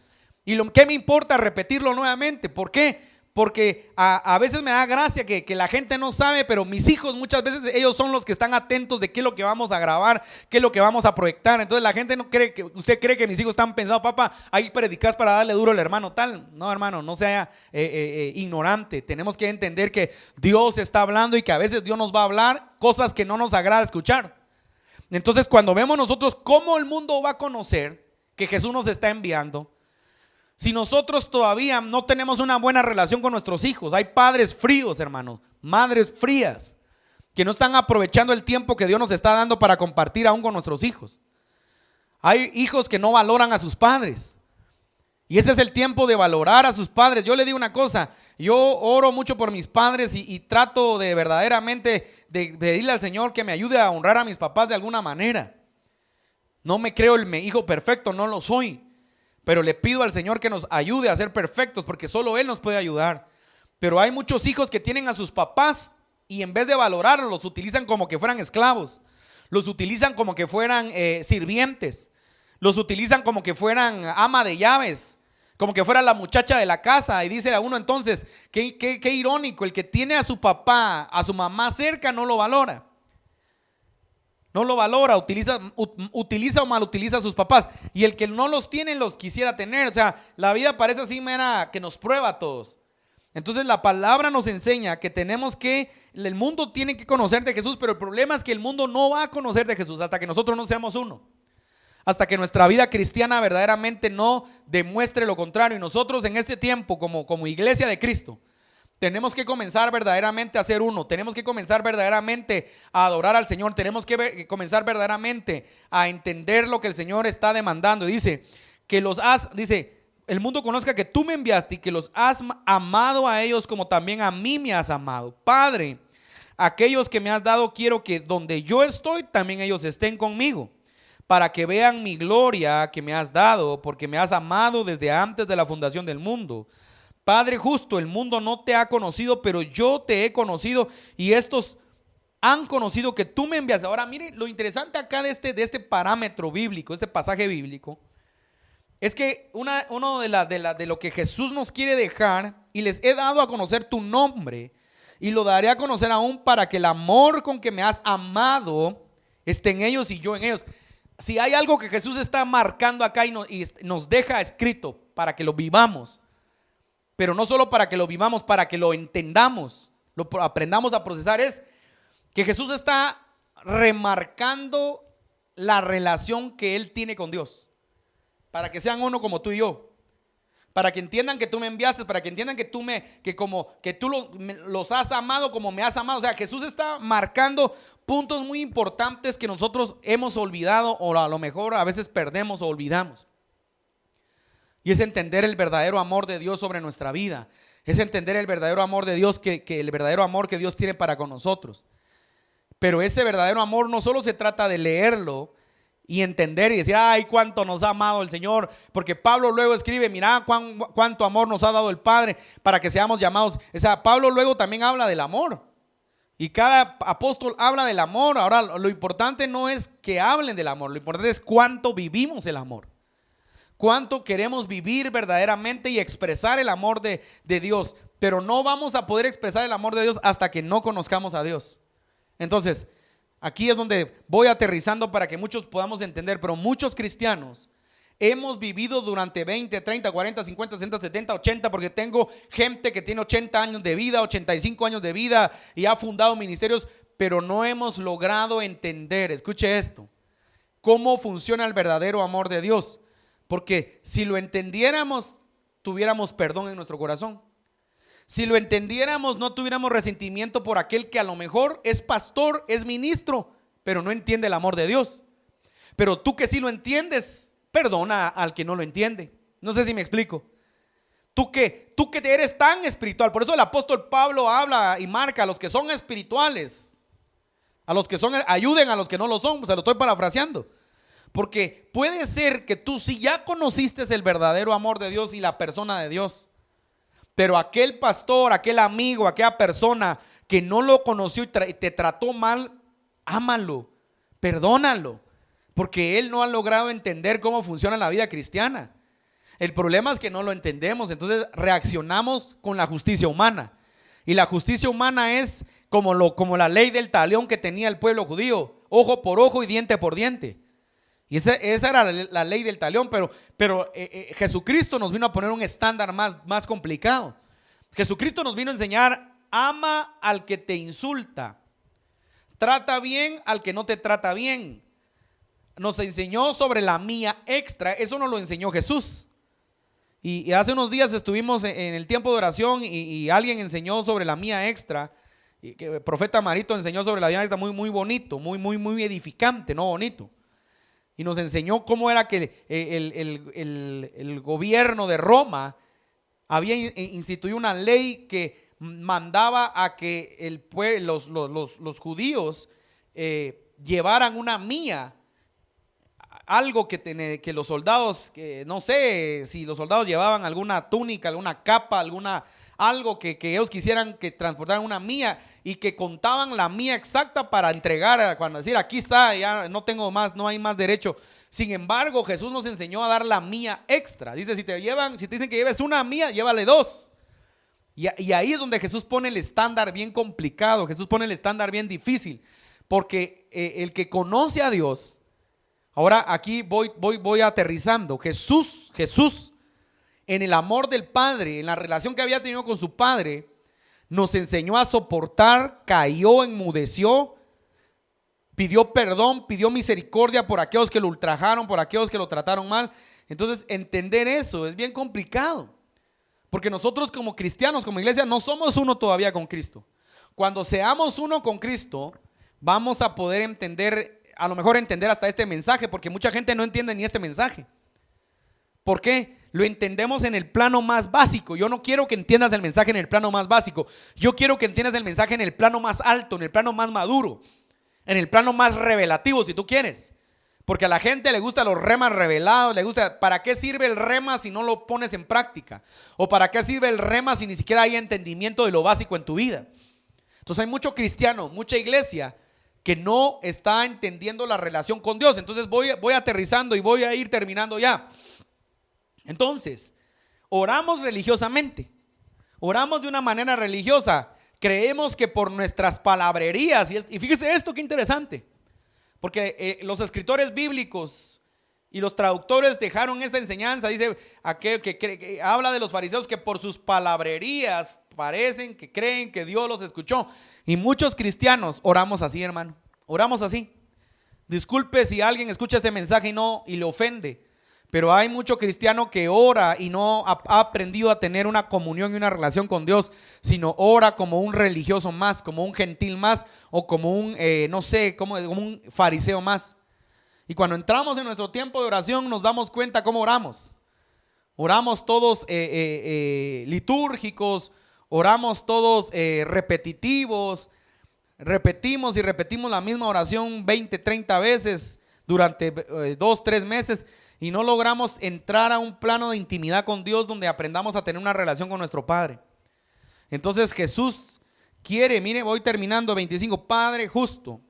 Y ¿qué me importa repetirlo nuevamente? ¿Por qué? Porque a veces me da gracia que la gente no sabe, pero mis hijos muchas veces ellos son los que están atentos de qué es lo que vamos a grabar, qué es lo que vamos a proyectar. Entonces la gente no cree que, usted cree que mis hijos están pensando, papá, ahí predicas para darle duro al hermano tal. No, hermano, no sea ignorante. Tenemos que entender que Dios está hablando y que a veces Dios nos va a hablar cosas que no nos agrada escuchar. Entonces cuando vemos nosotros cómo el mundo va a conocer que Jesús nos está enviando, si nosotros todavía no tenemos una buena relación con nuestros hijos, hay padres fríos, hermanos, madres frías, que no están aprovechando el tiempo que Dios nos está dando para compartir aún con nuestros hijos. Hay hijos que no valoran a sus padres, y ese es el tiempo de valorar a sus padres. Yo le digo una cosa, yo oro mucho por mis padres y trato de verdaderamente de pedirle al Señor que me ayude a honrar a mis papás de alguna manera. No me creo el hijo perfecto, no lo soy. Pero le pido al Señor que nos ayude a ser perfectos, porque solo Él nos puede ayudar. Pero hay muchos hijos que tienen a sus papás y en vez de valorarlos, los utilizan como que fueran esclavos. Los utilizan como que fueran sirvientes. Los utilizan como que fueran ama de llaves, como que fuera la muchacha de la casa. Y dice a uno entonces, qué irónico, el que tiene a su papá, a su mamá cerca no lo valora. No lo valora, utiliza o mal utiliza a sus papás. Y el que no los tiene los quisiera tener. O sea, la vida parece así mera que nos prueba a todos. Entonces la palabra nos enseña que el mundo tiene que conocer de Jesús, pero el problema es que el mundo no va a conocer de Jesús hasta que nosotros no seamos uno. Hasta que nuestra vida cristiana verdaderamente no demuestre lo contrario. Y nosotros en este tiempo como iglesia de Cristo tenemos que comenzar verdaderamente a ser uno. Tenemos que comenzar verdaderamente a adorar al Señor. Tenemos que comenzar verdaderamente a entender lo que el Señor está demandando. Dice, el mundo conozca que tú me enviaste y que los has amado a ellos como también a mí me has amado. Padre, aquellos que me has dado quiero que donde yo estoy también ellos estén conmigo, para que vean mi gloria que me has dado, porque me has amado desde antes de la fundación del mundo. Padre justo, el mundo no te ha conocido, pero yo te he conocido y estos han conocido que tú me envías. Ahora mire, lo interesante acá de este parámetro bíblico, este pasaje bíblico, es que uno de lo que Jesús nos quiere dejar, y les he dado a conocer tu nombre y lo daré a conocer aún para que el amor con que me has amado esté en ellos y yo en ellos. Si hay algo que Jesús está marcando acá y nos deja escrito para que lo vivamos, pero no solo para que lo vivamos, para que lo entendamos, lo aprendamos a procesar, es que Jesús está remarcando la relación que Él tiene con Dios, para que sean uno como tú y yo, para que entiendan que tú me enviaste, para que entiendan que tú los has amado como me has amado. O sea, Jesús está marcando puntos muy importantes que nosotros hemos olvidado, o a lo mejor a veces perdemos o olvidamos. Y es entender el verdadero amor de Dios sobre nuestra vida. Es entender el verdadero amor de Dios, el verdadero amor que Dios tiene para con nosotros. Pero ese verdadero amor no solo se trata de leerlo y entender y decir, ay, cuánto nos ha amado el Señor. Porque Pablo luego escribe, mira cuánto amor nos ha dado el Padre para que seamos llamados. O sea, Pablo luego también habla del amor. Y cada apóstol habla del amor. Ahora, lo importante no es que hablen del amor, lo importante es cuánto vivimos el amor. Cuánto queremos vivir verdaderamente y expresar el amor de Dios. Pero no vamos a poder expresar el amor de Dios hasta que no conozcamos a Dios. Entonces, aquí es donde voy aterrizando para que muchos podamos entender. Pero muchos cristianos hemos vivido durante 20, 30, 40, 50, 60, 70, 80, porque tengo gente que tiene 80 años de vida, 85 años de vida y ha fundado ministerios, pero no hemos logrado entender, escuche esto, cómo funciona el verdadero amor de Dios. Porque si lo entendiéramos, tuviéramos perdón en nuestro corazón. Si lo entendiéramos, no tuviéramos resentimiento por aquel que a lo mejor es pastor, es ministro, pero no entiende el amor de Dios. Pero tú que sí lo entiendes, perdona al que no lo entiende. No sé si me explico. Tú que eres tan espiritual. Por eso el apóstol Pablo habla y marca a los que son espirituales. A los que son, ayuden a los que no lo son. Se lo estoy parafraseando. Porque puede ser que tú sí ya conociste el verdadero amor de Dios y la persona de Dios, pero aquel pastor, aquel amigo, aquella persona que no lo conoció y te trató mal, ámalo, perdónalo, porque él no ha logrado entender cómo funciona la vida cristiana. El problema es que no lo entendemos, entonces reaccionamos con la justicia humana. Y la justicia humana es como la ley del talión que tenía el pueblo judío, ojo por ojo y diente por diente. Y esa era la ley del talión, pero Jesucristo nos vino a poner un estándar más complicado. Jesucristo nos vino a enseñar: ama al que te insulta, trata bien al que no te trata bien. Nos enseñó sobre la mía extra, eso nos lo enseñó Jesús. Y hace unos días estuvimos en el tiempo de oración y alguien enseñó sobre la mía extra. Y que el profeta Marito enseñó sobre la mía extra muy bonito, muy edificante, no bonito. Y nos enseñó cómo era que el gobierno de Roma había instituido una ley que mandaba a que los judíos llevaran una mía, algo que los soldados, no sé si los soldados llevaban alguna túnica, alguna capa, algo que ellos quisieran que transportaran una mía, y que contaban la mía exacta para entregar, cuando decir aquí está, ya no tengo más, no hay más derecho. Sin embargo, Jesús nos enseñó a dar la mía extra. Dice, si te dicen que lleves una mía, llévale dos. Y ahí es donde Jesús pone el estándar bien complicado, Jesús pone el estándar bien difícil, porque el que conoce a Dios, ahora aquí voy aterrizando, Jesús en el amor del Padre, en la relación que había tenido con su Padre, nos enseñó a soportar, cayó, enmudeció, pidió perdón, pidió misericordia por aquellos que lo ultrajaron, por aquellos que lo trataron mal. Entonces, entender eso es bien complicado, porque nosotros como cristianos, como iglesia, no somos uno todavía con Cristo. Cuando seamos uno con Cristo, vamos a poder entender, a lo mejor entender hasta este mensaje, porque mucha gente no entiende ni este mensaje. ¿Por qué? Lo entendemos en el plano más básico. Yo no quiero que entiendas el mensaje en el plano más básico. Yo quiero que entiendas el mensaje en el plano más alto, en el plano más maduro, en el plano más revelativo, si tú quieres. Porque a la gente le gustan los remas revelados, le gusta. ¿Para qué sirve el rema si no lo pones en práctica? ¿O para qué sirve el rema si ni siquiera hay entendimiento de lo básico en tu vida? Entonces hay mucho cristiano, mucha iglesia que no está entendiendo la relación con Dios. Entonces voy aterrizando y voy a ir terminando ya. Entonces, oramos religiosamente, oramos de una manera religiosa, creemos que por nuestras palabrerías, y fíjese esto, qué interesante, porque los escritores bíblicos y los traductores dejaron esta enseñanza, dice que habla de los fariseos que por sus palabrerías parecen que creen que Dios los escuchó, y muchos cristianos oramos así, hermano, oramos así. Disculpe si alguien escucha este mensaje y le ofende, pero hay mucho cristiano que ora y no ha aprendido a tener una comunión y una relación con Dios, sino ora como un religioso más, como un gentil más, o como un, como un fariseo más. Y cuando entramos en nuestro tiempo de oración nos damos cuenta cómo oramos. Oramos todos litúrgicos, oramos todos repetitivos, repetimos y repetimos la misma oración 20, 30 veces durante 2, 3 meses. Y no logramos entrar a un plano de intimidad con Dios donde aprendamos a tener una relación con nuestro Padre. Entonces Jesús quiere, mire, voy terminando, 25, Padre justo,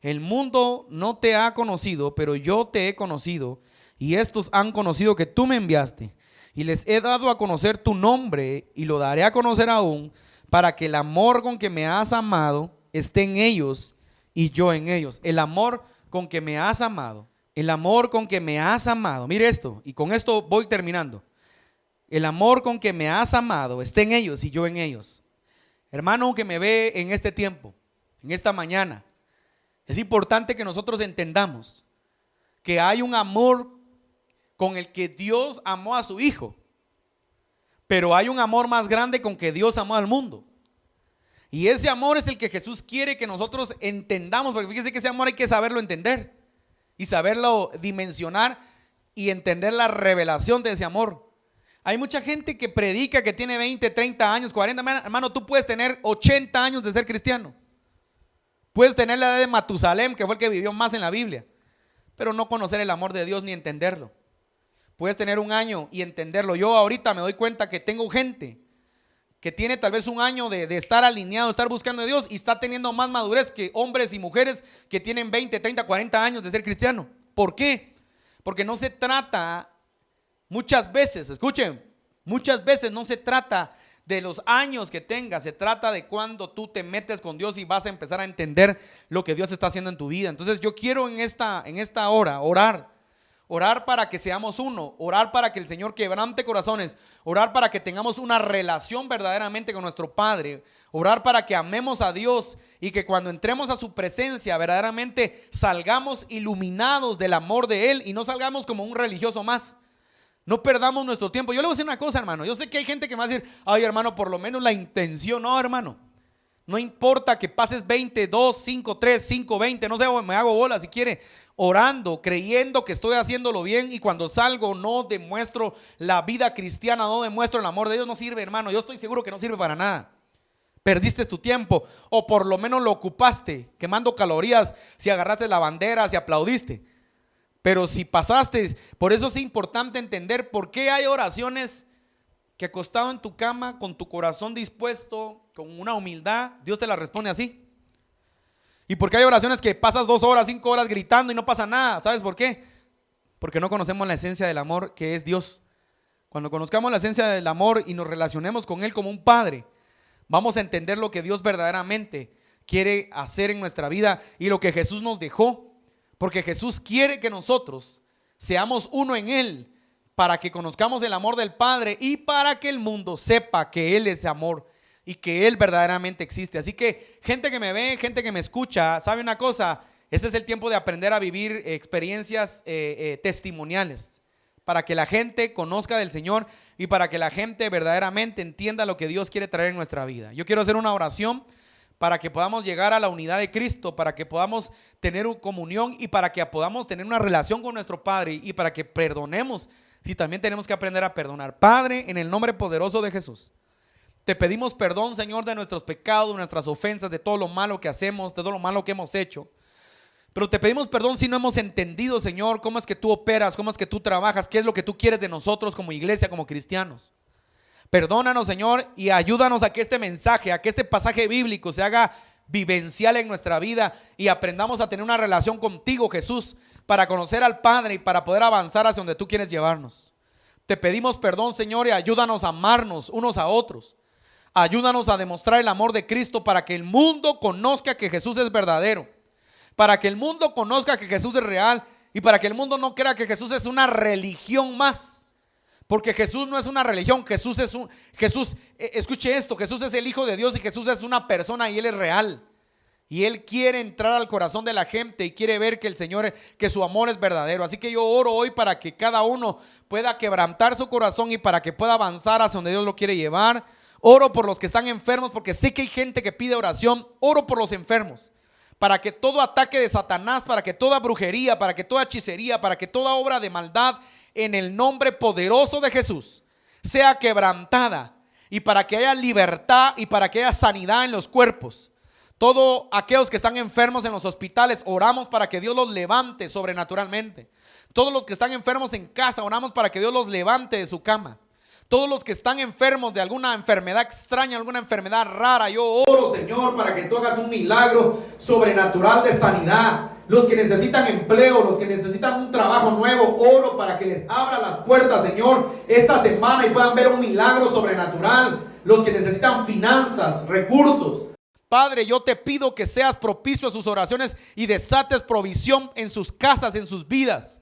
el mundo no te ha conocido, pero yo te he conocido, y estos han conocido que tú me enviaste, y les he dado a conocer tu nombre, y lo daré a conocer aún, para que el amor con que me has amado esté en ellos, y yo en ellos. El amor con que me has amado. El amor con que me has amado, mire esto, y con esto voy terminando. El amor con que me has amado esté en ellos y yo en ellos. Hermano que me ve en este tiempo, en esta mañana, es importante que nosotros entendamos que hay un amor con el que Dios amó a su Hijo, pero hay un amor más grande con que Dios amó al mundo. Y ese amor es el que Jesús quiere que nosotros entendamos, porque fíjense que ese amor hay que saberlo entender y saberlo dimensionar y entender la revelación de ese amor. Hay mucha gente que predica que tiene 20, 30 años, 40, hermano, tú puedes tener 80 años de ser cristiano. Puedes tener la edad de Matusalén, que fue el que vivió más en la Biblia, pero no conocer el amor de Dios ni entenderlo. Puedes tener 1 año y entenderlo. Yo ahorita me doy cuenta que tengo gente que tiene tal vez 1 año de estar alineado, de estar buscando a Dios, y está teniendo más madurez que hombres y mujeres que tienen 20, 30, 40 años de ser cristiano. ¿Por qué? Porque no se trata, muchas veces, escuchen, muchas veces no se trata de los años que tengas, se trata de cuando tú te metes con Dios y vas a empezar a entender lo que Dios está haciendo en tu vida. Entonces yo quiero en esta hora orar para que seamos uno, orar para que el Señor quebrante corazones, orar para que tengamos una relación verdaderamente con nuestro Padre, orar para que amemos a Dios y que cuando entremos a su presencia verdaderamente salgamos iluminados del amor de Él y no salgamos como un religioso más. No perdamos nuestro tiempo. Yo le voy a decir una cosa, hermano. Yo sé que hay gente que me va a decir, ay, hermano, por lo menos la intención. No, hermano. No importa que pases 20, 2, 5, 3, 5, 20, no sé, me hago bola si quiere, orando, creyendo que estoy haciéndolo bien, y cuando salgo no demuestro la vida cristiana, no demuestro el amor de Dios, no sirve, hermano. Yo estoy seguro que no sirve para nada. Perdiste tu tiempo, o por lo menos lo ocupaste quemando calorías si agarraste la bandera, si aplaudiste. Pero si pasaste, por eso es importante entender por qué hay oraciones que acostado en tu cama, con tu corazón dispuesto, con una humildad, Dios te las responde así. Y por qué hay oraciones que pasas 2 horas, 5 horas gritando y no pasa nada. ¿Sabes por qué? Porque no conocemos la esencia del amor que es Dios. Cuando conozcamos la esencia del amor y nos relacionemos con Él como un padre, vamos a entender lo que Dios verdaderamente quiere hacer en nuestra vida y lo que Jesús nos dejó. Porque Jesús quiere que nosotros seamos uno en Él, para que conozcamos el amor del Padre y para que el mundo sepa que Él es amor y que Él verdaderamente existe. Así que gente que me ve, gente que me escucha, ¿sabe una cosa? Este es el tiempo de aprender a vivir experiencias testimoniales, para que la gente conozca del Señor y para que la gente verdaderamente entienda lo que Dios quiere traer en nuestra vida. Yo quiero hacer una oración para que podamos llegar a la unidad de Cristo, para que podamos tener una comunión y para que podamos tener una relación con nuestro Padre y para que perdonemos si también tenemos que aprender a perdonar. Padre, en el nombre poderoso de Jesús, te pedimos perdón, Señor, de nuestros pecados, de nuestras ofensas, de todo lo malo que hacemos, de todo lo malo que hemos hecho. Pero te pedimos perdón si no hemos entendido, Señor, cómo es que tú operas, cómo es que tú trabajas, qué es lo que tú quieres de nosotros como iglesia, como cristianos. Perdónanos, Señor, y ayúdanos a que este mensaje, a que este pasaje bíblico se haga vivencial en nuestra vida y aprendamos a tener una relación contigo, Jesús, para conocer al Padre y para poder avanzar hacia donde tú quieres llevarnos. Te pedimos perdón, Señor, y ayúdanos a amarnos unos a otros. Ayúdanos a demostrar el amor de Cristo para que el mundo conozca que Jesús es verdadero, para que el mundo conozca que Jesús es real y para que el mundo no crea que Jesús es una religión más. Porque Jesús no es una religión, escuche esto, Jesús es el Hijo de Dios y Jesús es una persona y Él es real. Y Él quiere entrar al corazón de la gente y quiere ver que el Señor, que su amor es verdadero. Así que yo oro hoy para que cada uno pueda quebrantar su corazón y para que pueda avanzar hacia donde Dios lo quiere llevar. Oro por los que están enfermos, porque sé que hay gente que pide oración. Oro por los enfermos, para que todo ataque de Satanás, para que toda brujería, para que toda hechicería, para que toda obra de maldad, en el nombre poderoso de Jesús, sea quebrantada, y para que haya libertad y para que haya sanidad en los cuerpos. Todos aquellos que están enfermos en los hospitales, oramos para que Dios los levante sobrenaturalmente. Todos los que están enfermos en casa, oramos para que Dios los levante de su cama. Todos los que están enfermos de alguna enfermedad extraña, alguna enfermedad rara, yo oro, Señor, para que tú hagas un milagro sobrenatural de sanidad. Los que necesitan empleo, los que necesitan un trabajo nuevo, oro para que les abra las puertas, Señor, esta semana y puedan ver un milagro sobrenatural. Los que necesitan finanzas, recursos. Padre, yo te pido que seas propicio a sus oraciones y desates provisión en sus casas, en sus vidas.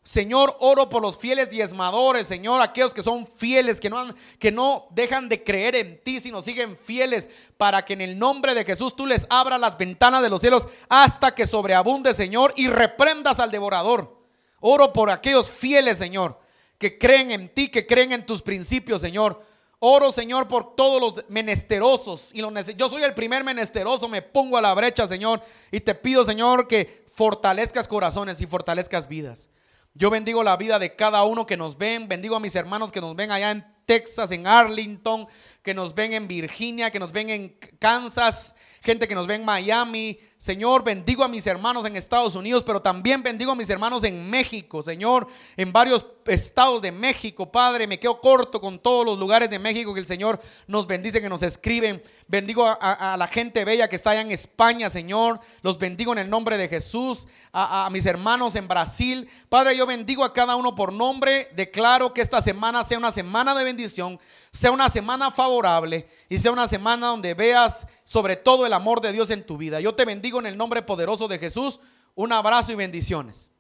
Señor, oro por los fieles diezmadores, Señor, aquellos que son fieles, que no dejan de creer en ti, sino siguen fieles, para que en el nombre de Jesús tú les abras las ventanas de los cielos hasta que sobreabunde, Señor, y reprendas al devorador. Oro por aquellos fieles, Señor, que creen en ti, que creen en tus principios, Señor. Oro, Señor, por todos los menesterosos. Yo soy el primer menesteroso, me pongo a la brecha, Señor, y te pido, Señor, que fortalezcas corazones y fortalezcas vidas. Yo bendigo la vida de cada uno que nos ven, bendigo a mis hermanos que nos ven allá Texas, en Arlington, que nos ven en Virginia, que nos ven en Kansas, gente que nos ve en Miami. Señor, bendigo a mis hermanos en Estados Unidos, pero también bendigo a mis hermanos en México, Señor, en varios estados de México. Padre, me quedo corto con todos los lugares de México que el Señor nos bendice, que nos escriben. Bendigo a la gente bella que está allá en España, Señor. Los bendigo en el nombre de Jesús. A mis hermanos en Brasil. Padre, yo bendigo a cada uno por nombre. Declaro que esta semana sea una semana de bendición, sea una semana favorable y sea una semana donde veas sobre todo el amor de Dios en tu vida. Yo te bendigo en el nombre poderoso de Jesús. Un abrazo y bendiciones.